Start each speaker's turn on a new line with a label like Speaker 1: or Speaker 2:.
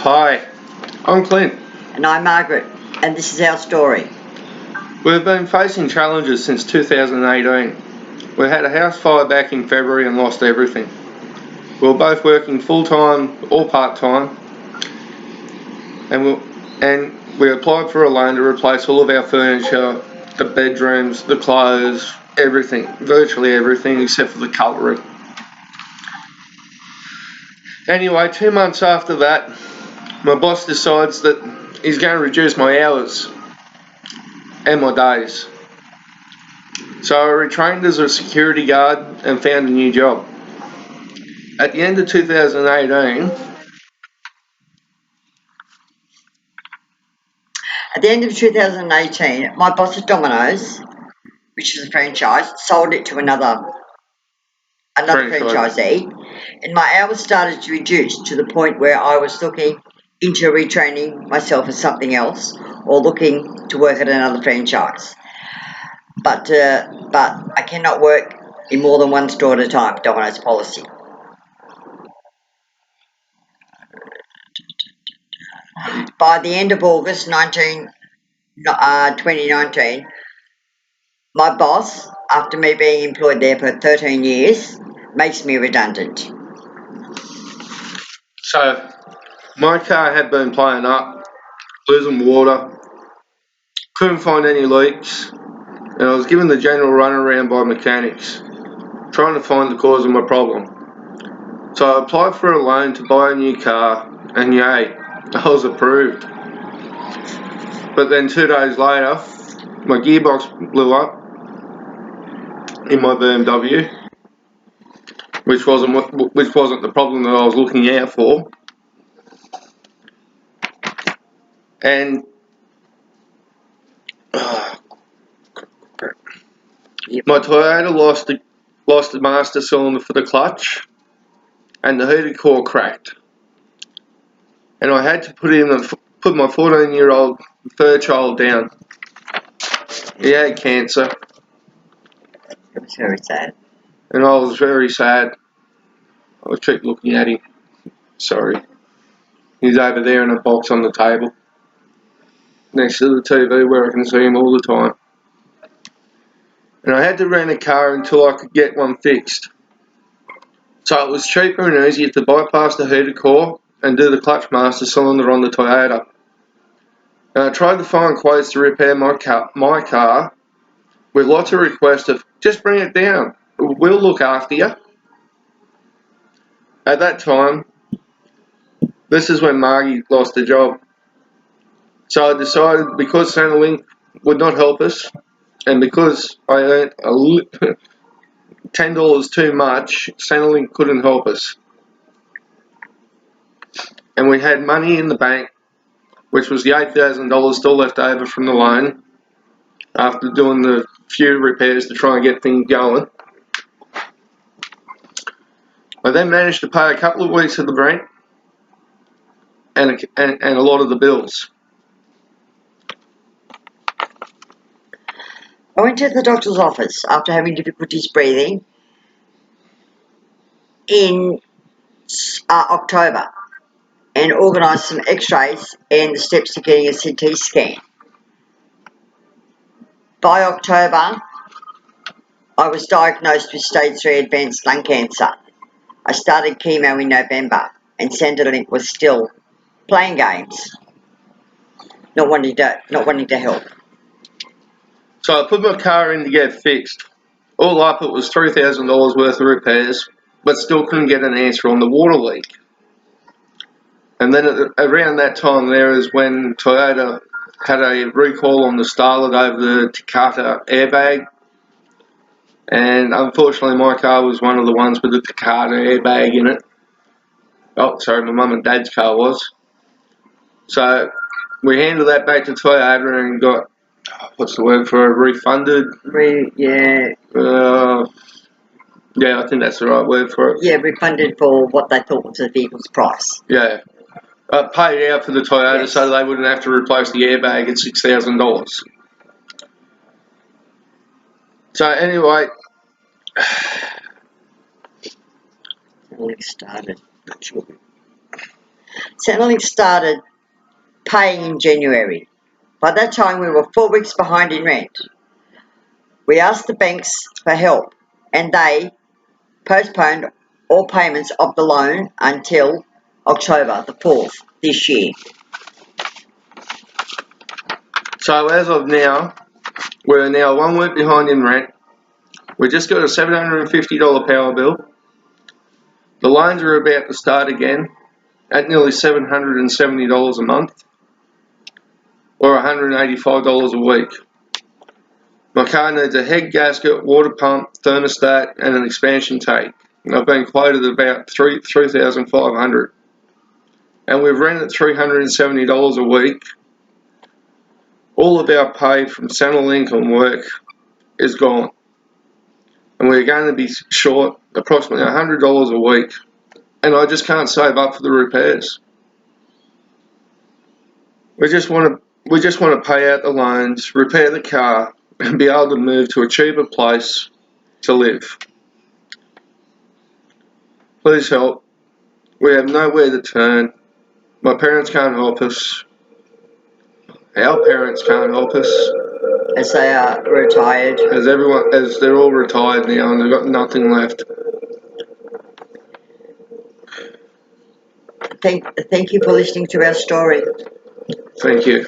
Speaker 1: Hi, I'm Clint.
Speaker 2: And I'm Margaret, and this is our story.
Speaker 1: We've been facing challenges since 2018. We had a house fire back in February and lost everything. We were both working full-time or part-time, and we applied for a loan to replace all of our furniture, the bedrooms, the clothes, everything, virtually everything except for the cutlery. Anyway, 2 months after that, my boss decides that he's going to reduce my hours and my days. So I retrained as a security guard and found a new job. At the end of 2018,
Speaker 2: At the end of 2018, my boss at Domino's, which is a franchise, sold it to another franchisee, and my hours started to reduce to the point where I was looking into retraining myself as something else or looking to work at another franchise. But I cannot work in more than one store at a time, Domino's policy. By the end of August 2019, my boss, after me being employed there for 13 years, makes me redundant.
Speaker 1: so my car had been playing up, losing water, couldn't find any leaks, and I was given the general runaround by mechanics, trying to find the cause of my problem. So I applied for a loan to buy a new car, and yay, I was approved. But then 2 days later, my gearbox blew up in my BMW, which wasn't the problem that I was looking out for. And my Toyota lost the master cylinder for the clutch, and the heater core cracked. And I had to put my 14-year-old third child down. He had cancer.
Speaker 2: It was very sad.
Speaker 1: And I was very sad. I keep looking at him. Sorry. He's over there in a box on the table, next to the TV where I can see him all the time. And I had to rent a car until I could get one fixed. So it was cheaper and easier to bypass the heater core and do the clutch master cylinder on the Toyota. And I tried to find quotes to repair my car with lots of requests of, just bring it down, we'll look after you. At that time, this is when Margie lost her job. So I decided, because Centrelink would not help us, and because I earned $10 too much, Centrelink couldn't help us. And we had money in the bank, which was the $8,000 still left over from the loan, after doing the few repairs to try and get things going. I then managed to pay a couple of weeks of the rent and a lot of the bills.
Speaker 2: I went to the doctor's office after having difficulties breathing in October and organised some x-rays and the steps to getting a CT scan. By October, I was diagnosed with stage 3 advanced lung cancer. I started chemo in November, and Centrelink was still playing games, not wanting to help.
Speaker 1: So I put my car in to get fixed. All up, it was $3,000 worth of repairs, but still couldn't get an answer on the water leak. And then around that time there is when Toyota had a recall on the Starlet over the Takata airbag. And unfortunately my car was one of the ones with the Takata airbag in it. Oh, sorry, my mum and dad's car was. So we handed that back to Toyota and got, what's the word for it, refunded? Yeah, I think that's the right word for it.
Speaker 2: Yeah, refunded for what they thought was the vehicle's price.
Speaker 1: Yeah. Paid out for the Toyota, yes, so they wouldn't have to replace the airbag at $6,000. So anyway,
Speaker 2: it started. Centrelink started paying in January. By that time, we were 4 weeks behind in rent. We asked the banks for help, and they postponed all payments of the loan until October the 4th this year.
Speaker 1: So as of now, we're now 1 week behind in rent. We just got a $750 power bill. The loans are about to start again at nearly $770 a month, or $185 a week. My car needs a head gasket, water pump, thermostat, and an expansion tank. And I've been quoted about $3,500. And we've rented $370 a week. All of our pay from Centrelink and work is gone. And we're going to be short approximately $100 a week. And I just can't save up for the repairs. We just want to pay out the loans, repair the car, and be able to move to a cheaper place to live. Please help. We have nowhere to turn. My parents can't help us. Our parents can't help us.
Speaker 2: As they are retired.
Speaker 1: As they're all retired now and they've got nothing left.
Speaker 2: Thank you for listening to our story.
Speaker 1: Thank you.